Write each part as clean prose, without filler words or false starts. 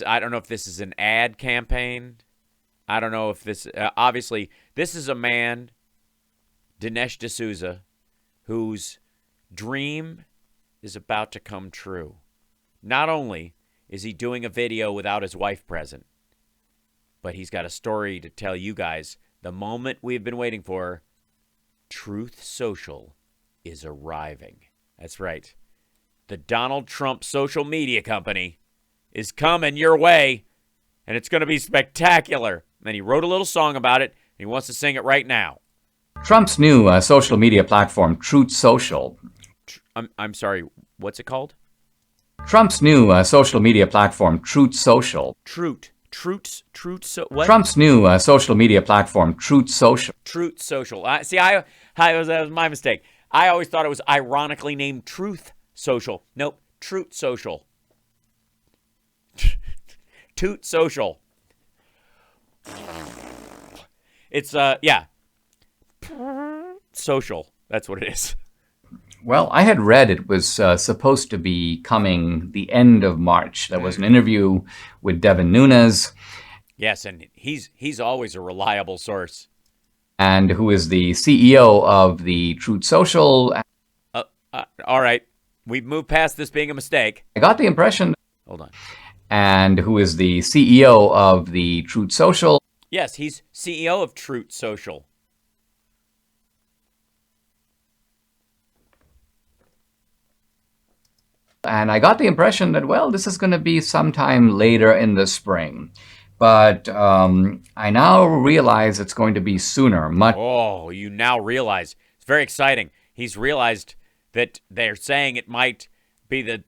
I don't know if this is an ad campaign. I don't know if this, obviously, this is a man, Dinesh D'Souza, whose dream is about to come true. Not only is he doing a video without his wife present, but he's got a story to tell you guys. The moment we've been waiting for, Truth Social is arriving. That's right. The Donald Trump social media company is coming your way, and it's going to be spectacular. And he wrote a little song about it, and he wants to sing it right now. Trump's new social media platform, Truth Social. I'm sorry, what's it called? Trump's new social media platform, Truth Social. What? Trump's new social media platform, Truth Social. Truth Social. That was my mistake. I always thought it was ironically named Truth Social. Nope, Truth Social. Toot Social. It's, yeah. Social. That's what it is. Well, I had read it was supposed to be coming the end of March. There was an interview with Devin Nunes. Yes, and he's always a reliable source. And who is the CEO of the Truth Social. All right. We've moved past this being a mistake. I got the impression. Hold on. And who is the CEO of the Truth Social. Yes, he's CEO of Truth Social. And I got the impression that, well, this is going to be sometime later in the spring. But I now realize it's going to be sooner. Oh, you now realize. It's very exciting. He's realized that they're saying it might be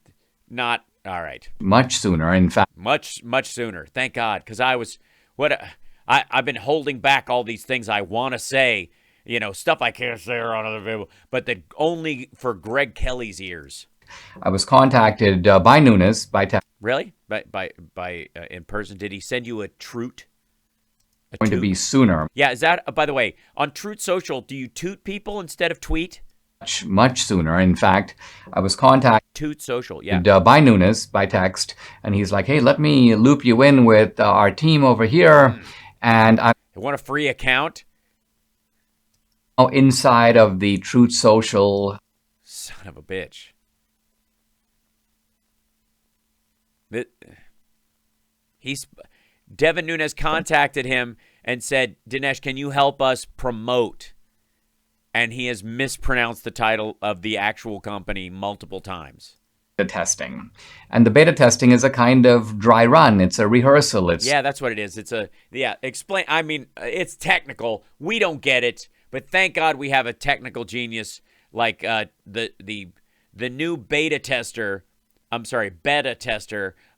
not, all right. Much sooner, in fact. Much sooner. Thank God. Because I've been holding back all these things I want to say, stuff I can't say on other people, but that only for Greg Kelly's ears. I was contacted by Nunes by text. Really? By in person? Did he send you a toot? Going to be sooner. Yeah. Is that? By the way, on Truth Social, do you toot people instead of tweet? Much sooner. In fact, I was contacted. Truth Social. Yeah. By Nunes by text, and he's like, "Hey, let me loop you in with our team over here," and I want a free account. Oh, inside of the Truth Social. Son of a bitch. Devin Nunes contacted him and said, Dinesh, can you help us promote? And he has mispronounced the title of the actual company multiple times. Beta testing. And the beta testing is a kind of dry run. It's a rehearsal. Yeah, that's what it is. Explain. I mean, it's technical. We don't get it, but thank God we have a technical genius like the new beta tester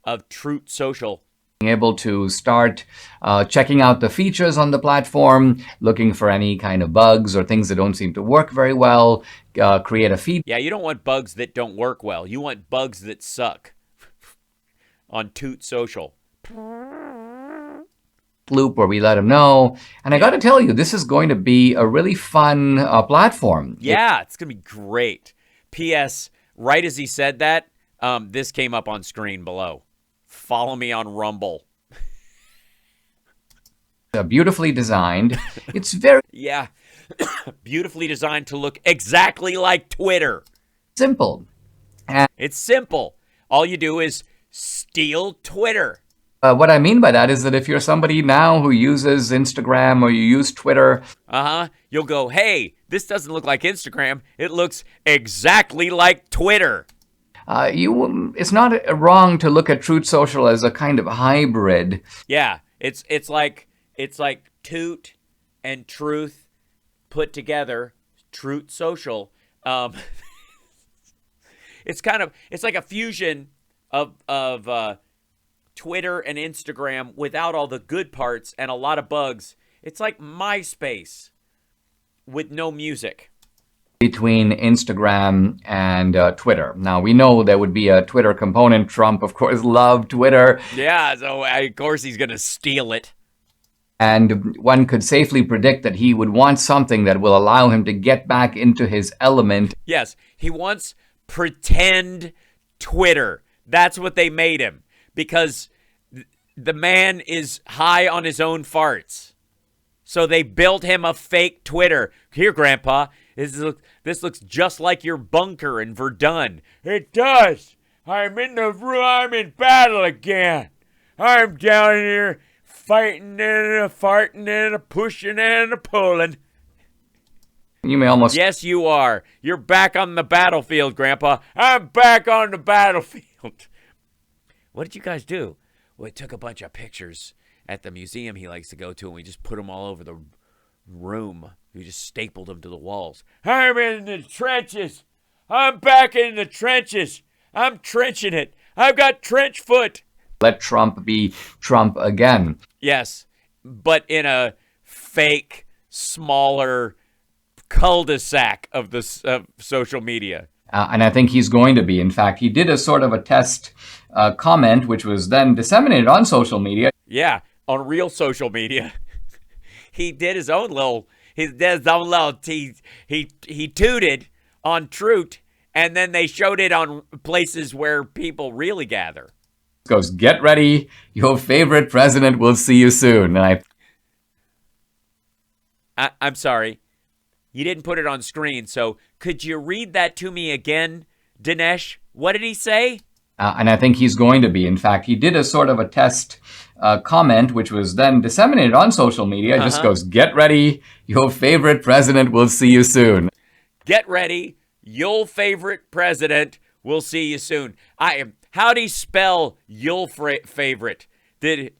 of Truth Social. Being able to start checking out the features on the platform, looking for any kind of bugs or things that don't seem to work very well, create a feed. Yeah, you don't want bugs that don't work well. You want bugs that suck on Truth Social. Loop where we let them know. And I got to tell you, this is going to be a really fun platform. Yeah, it's going to be great. P.S. Right as he said that, this came up on screen below. Follow me on Rumble. Beautifully designed. It's very... Yeah. Beautifully designed to look exactly like Twitter. Simple. It's simple. All you do is steal Twitter. What I mean by that is that if you're somebody now who uses Instagram or you use Twitter... You'll go, hey, this doesn't look like Instagram. It looks exactly like Twitter. It's not wrong to look at Truth Social as a kind of hybrid. Yeah, it's like Toot and Truth put together. Truth Social. It's like a fusion of Twitter and Instagram without all the good parts and a lot of bugs. It's like MySpace with no music. Between Instagram and Twitter. Now, we know there would be a Twitter component. Trump, of course, loved Twitter. Yeah, so of course he's going to steal it. And one could safely predict that he would want something that will allow him to get back into his element. Yes, he wants pretend Twitter. That's what they made him. Because The man is high on his own farts. So they built him a fake Twitter. Here, Grandpa, this looks just like your bunker in Verdun. It does. I'm in the room. I'm in battle again. I'm down here fighting and a farting and a pushing and a pulling. You may almost... Yes, you are. You're back on the battlefield, Grandpa. I'm back on the battlefield. What did you guys do? We took a bunch of pictures at the museum he likes to go to, and we just put them all over the room. We just stapled them to the walls. I'm in the trenches. I'm back in the trenches. I'm trenching it. I've got trench foot. Let Trump be Trump again. Yes, but in a fake, smaller cul-de-sac of the social media. And I think he's going to be. In fact, he did a sort of a test comment, which was then disseminated on social media. Yeah, on real social media. He did his own little, he tooted on Truth, and then they showed it on places where people really gather. Goes, get ready, your favorite president will see you soon. And I'm sorry. You didn't put it on screen, so could you read that to me again, Dinesh? What did he say? And I think he's going to be. In fact, he did a sort of a test comment, which was then disseminated on social media. It just goes, get ready, your favorite president will see you soon. Get ready, your favorite president will see you soon. How do you spell your favorite? Did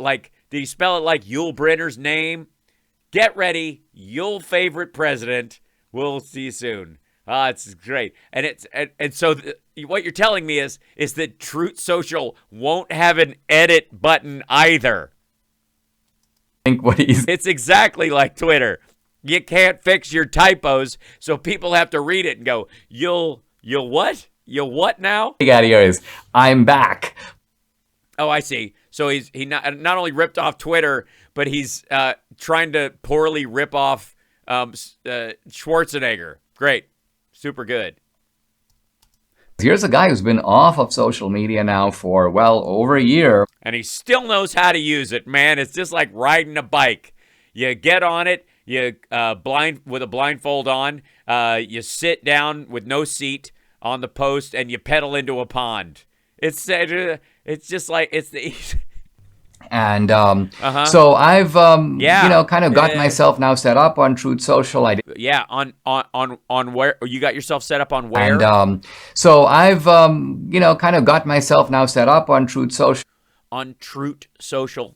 he spell it like Yul Brynner's name? Get ready, your favorite president will see you soon. It's great. And so what you're telling me is that Truth Social won't have an edit button either. It's exactly like Twitter. You can't fix your typos, so people have to read it and go, you'll what? You'll what now? Out here is, I'm back. Oh, I see. So he not only ripped off Twitter, but he's trying to poorly rip off Schwarzenegger. Great. Super good. Here's a guy who's been off of social media now for, well, over a year. And he still knows how to use it, man. It's just like riding a bike. You get on it, you with a blindfold on, you sit down with no seat on the post, and you pedal into a pond. It's just like it's the And so I've kind of got myself now set up on Truth Social. On where you got yourself set up on where? And so I've kind of got myself now set up on Truth Social. On Truth Social.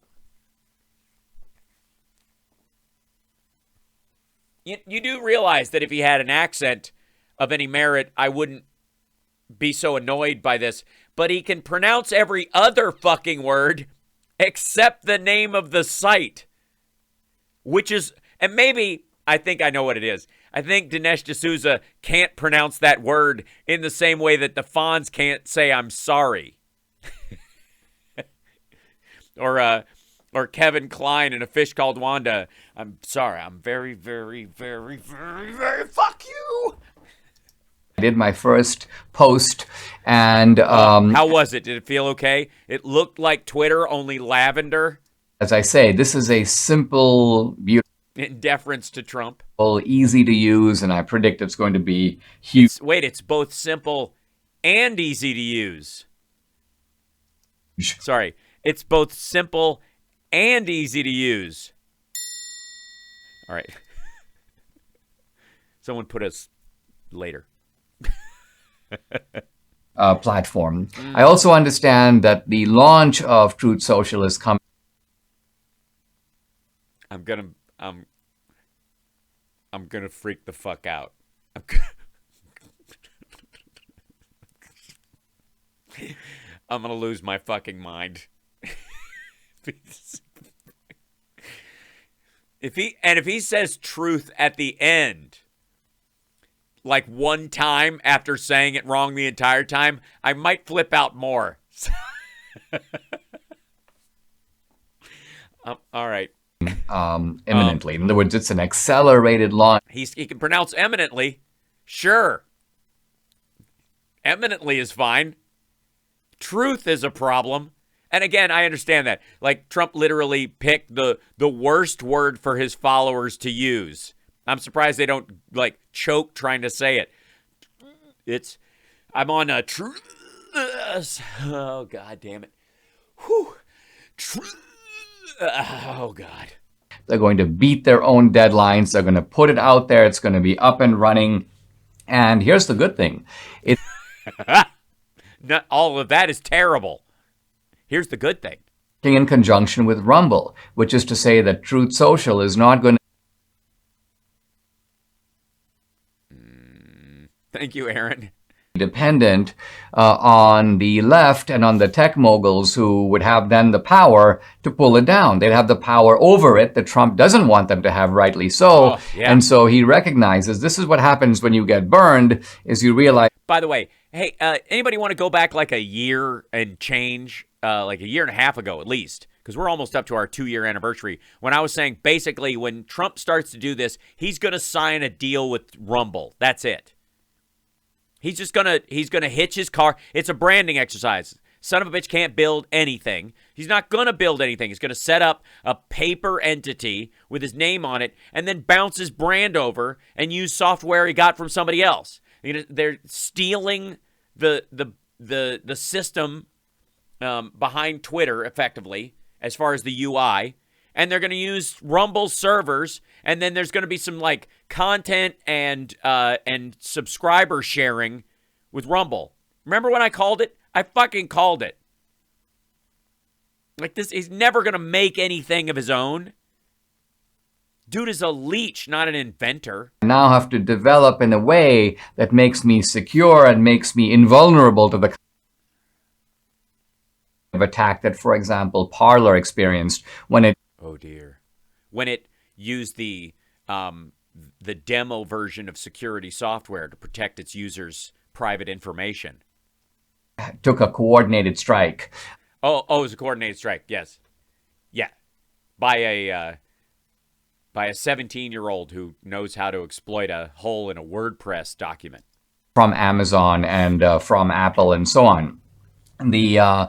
You do realize that if he had an accent of any merit, I wouldn't be so annoyed by this. But he can pronounce every other fucking word except the name of the site, which is, and maybe, I think I know what it is. I think Dinesh D'Souza can't pronounce that word in the same way that the Fonz can't say I'm sorry. Or Kevin Kline in A Fish Called Wanda. I'm sorry, I'm very, very, very, very, very, fuck you. I did my first post, and how was it? Did it feel okay? It looked like Twitter, only lavender. As I say, this is a simple, beautiful, in deference to Trump, easy to use, and I predict it's going to be huge. It's both simple and easy to use. Sorry, it's both simple and easy to use. All right. Someone put us later. Platform. I also understand that the launch of Truth Social is coming. I'm gonna freak the fuck out. I'm gonna lose my fucking mind. If he says truth at the end, like one time after saying it wrong the entire time, I might flip out more. All right. Imminently. In other words, it's an accelerated launch. He can pronounce eminently. Sure. Eminently is fine. Truth is a problem. And again, I understand that. Like, Trump literally picked the worst word for his followers to use. I'm surprised they don't, like, choke trying to say it. I'm on a oh, God damn it. Whew. Oh, God. They're going to beat their own deadlines. They're going to put it out there. It's going to be up and running. And here's the good thing. Not all of that is terrible. Here's the good thing. In conjunction with Rumble, which is to say that Truth Social is not going to Thank you, Aaron. dependent on the left and on the tech moguls who would have then the power to pull it down. They'd have the power over it that Trump doesn't want them to have, rightly so. Oh, yeah. And so he recognizes this is what happens when you get burned, is you realize. By the way, hey, anybody want to go back like a year and change, like a year and a half ago at least, because we're almost up to our 2-year anniversary, when I was saying basically when Trump starts to do this, he's going to sign a deal with Rumble. That's it. He's going to hitch his car. It's a branding exercise. Son of a bitch can't build anything. He's not going to build anything. He's going to set up a paper entity with his name on it and then bounce his brand over and use software he got from somebody else. They're stealing the system behind Twitter effectively as far as the UI, and they're going to use Rumble servers, and then there's going to be some like content and subscriber sharing with Rumble. Remember when I called it? I fucking called it. Like this, he's never going to make anything of his own. Dude is a leech, not an inventor. I now have to develop in a way that makes me secure and makes me invulnerable to the of attack that, for example, Parler experienced when it. Oh dear, when it used the demo version of security software to protect its users' private information. Took a coordinated strike. Oh, it was a coordinated strike. Yes, yeah, by a 17-year-old who knows how to exploit a hole in a WordPress document. From Amazon and from Apple and so on. Yeah,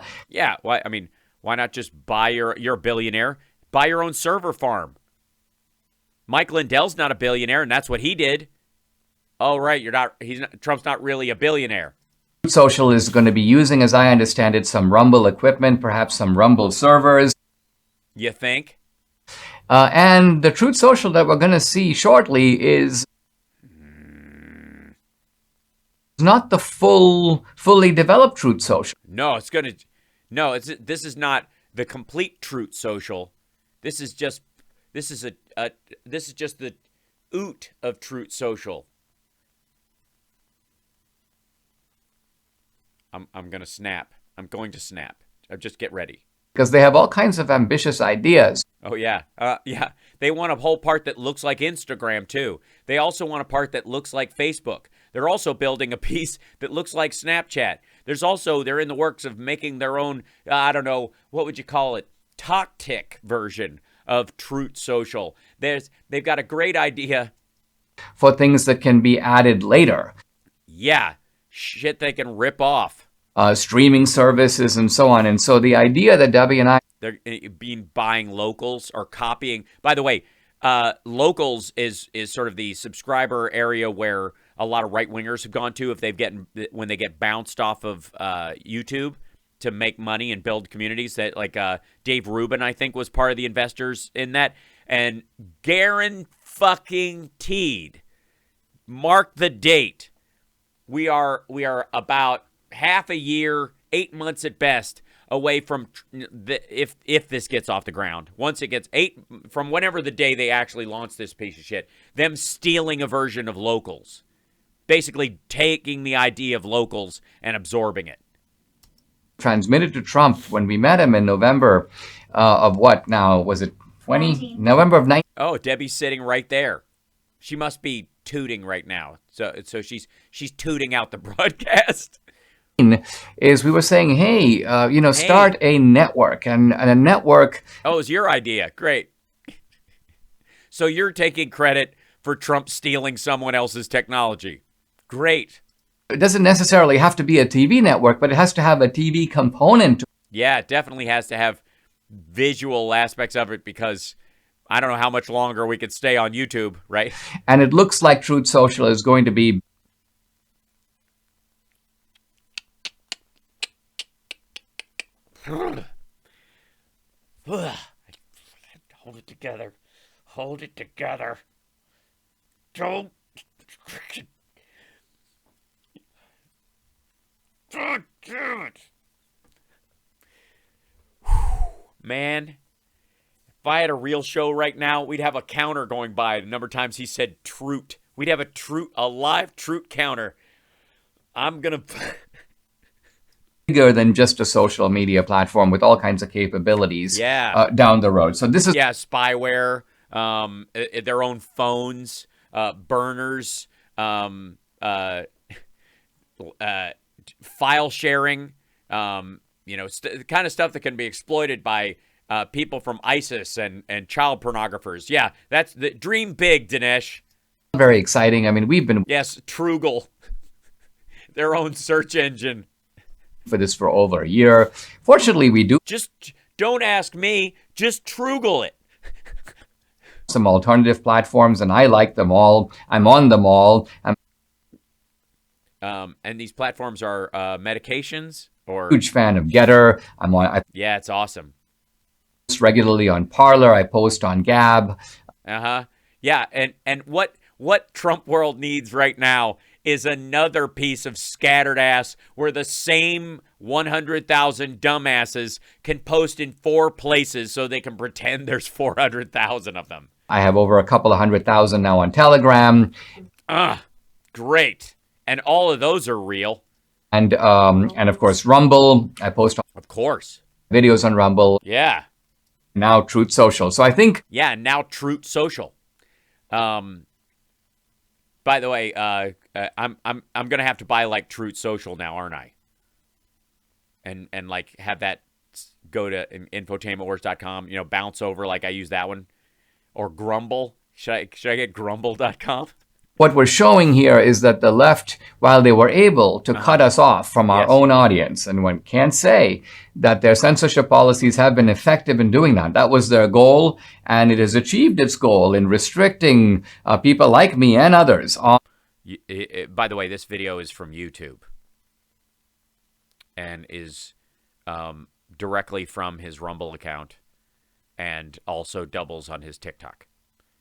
why not just buy you're a billionaire, buy your own server farm. Mike Lindell's not a billionaire, and that's what he did. Oh, right, Trump's not really a billionaire. Social is going to be using, as I understand it, some Rumble equipment, perhaps some Rumble servers. You think? And the Truth Social that we're going to see shortly is not the fully developed Truth Social. No, this is not the complete Truth Social. This is just the oot of Truth Social. I'm going to snap. I'm going to snap. Just get ready. Because they have all kinds of ambitious ideas. Oh, yeah. Yeah. They want a whole part that looks like Instagram, too. They also want a part that looks like Facebook. They're also building a piece that looks like Snapchat. They're in the works of making their own, I don't know, what would you call it? Talk-tick version of Truth Social. They've got a great idea. For things that can be added later. Yeah. Shit they can rip off. Streaming services and so on. And so the idea that Debbie and I... They're buying locals or copying. By the way, locals is sort of the subscriber area where a lot of right-wingers have gone to when they get bounced off of YouTube to make money and build communities. That like Dave Rubin, I think, was part of the investors in that. And guaranteed, mark the date. We are about half a year, 8 months at best, away from if this gets off the ground. Once it gets from whenever the day they actually launch this piece of shit, them stealing a version of locals, basically taking the idea of locals and absorbing it. Transmitted to Trump when we met him in November of what now? Was it 20? November of 19. Oh, Debbie's sitting right there. She must be tooting right now. So she's tooting out the broadcast. Is we were saying, hey, start a network and a network. Oh, it was your idea. Great. So you're taking credit for Trump stealing someone else's technology. Great. It doesn't necessarily have to be a TV network, but it has to have a TV component. Yeah, it definitely has to have visual aspects of it because I don't know how much longer we could stay on YouTube, right? And it looks like Truth Social is going to be Hold it together. Hold it together. Don't. God damn it. Man, if I had a real show right now, we'd have a counter going by the number of times he said "troot." We'd have a live troot counter. I'm gonna. bigger than just a social media platform with all kinds of capabilities down the road. So this is spyware, their own phones, burners, file sharing, the kind of stuff that can be exploited by people from ISIS and child pornographers. Yeah, that's the dream big, Dinesh. very exciting. I mean, we've been Trugal, their own search engine. For this for over a year. Fortunately, we do just don't ask me, just Trugal it. Some alternative platforms, and I like them all. I'm on them all. And these platforms are medications or huge fan of Getter. I'm on. Yeah, it's awesome. Post regularly on Parler. I post on Gab. Yeah, and what Trump world needs right now is another piece of scattered ass where the same 100,000 dumbasses can post in 4 places so they can pretend there's 400,000 of them. I have over a couple of 100,000 now on Telegram. Great. And all of those are real. And of course, Rumble. I post, of course, videos on Rumble. Yeah. Now Truth Social. So I think. Yeah, now Truth Social. By the way, I'm gonna have to buy like Truth Social now, aren't I? And like have that go to infotainmentwars.com, bounce over like I use that one, or Grumble. Should I get grumble.com? What we're showing here is that the left, while they were able to cut us off from our own audience, and one can't say that their censorship policies have been effective in doing that. That was their goal, and it has achieved its goal in restricting people like me and others. By the way, this video is from YouTube and is directly from his Rumble account and also doubles on his TikTok.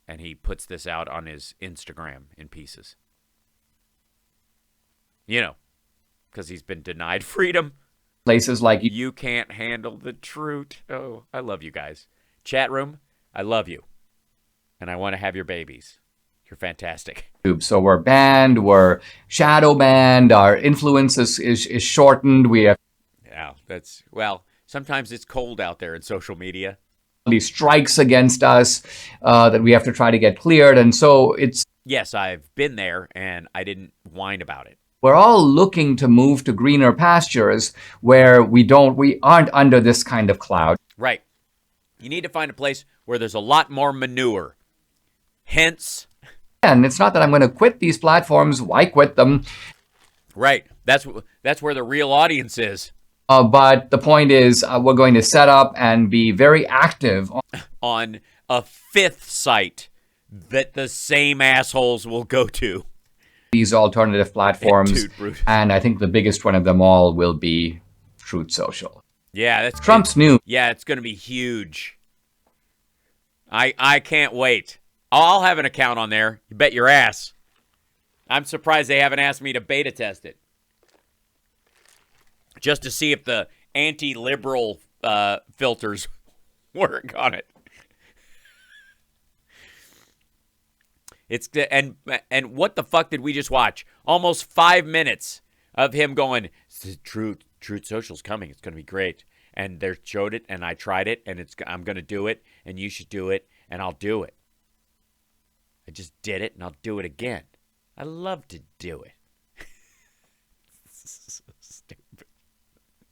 And he puts this out on his Instagram in pieces. Because he's been denied freedom. Places like you can't handle the truth. Oh, I love you guys. Chat room, I love you. And I want to have your babies. You're fantastic. So we're banned, we're shadow banned, our influence is shortened. We have sometimes it's cold out there in social media. These strikes against us that we have to try to get cleared, and so it's. Yes, I've been there, and I didn't whine about it. We're all looking to move to greener pastures where we aren't under this kind of cloud. Right. You need to find a place where there's a lot more manure. Hence. And it's not that I'm going to quit these platforms. Why quit them? Right. That's where the real audience is. But the point is, we're going to set up and be very active on a 5th site that the same assholes will go to. These alternative platforms, and I think the biggest one of them all will be Truth Social. Yeah, that's Trump's new. Yeah, it's going to be huge. I can't wait. I'll have an account on there. You bet your ass. I'm surprised they haven't asked me to beta test it. Just to see if the anti-liberal filters work on it. And what the fuck did we just watch? Almost 5 minutes of him going, Truth Social's coming. It's going to be great. And they showed it, and I tried it, and I'm going to do it, and you should do it, and I'll do it. I just did it, and I'll do it again. I love to do it.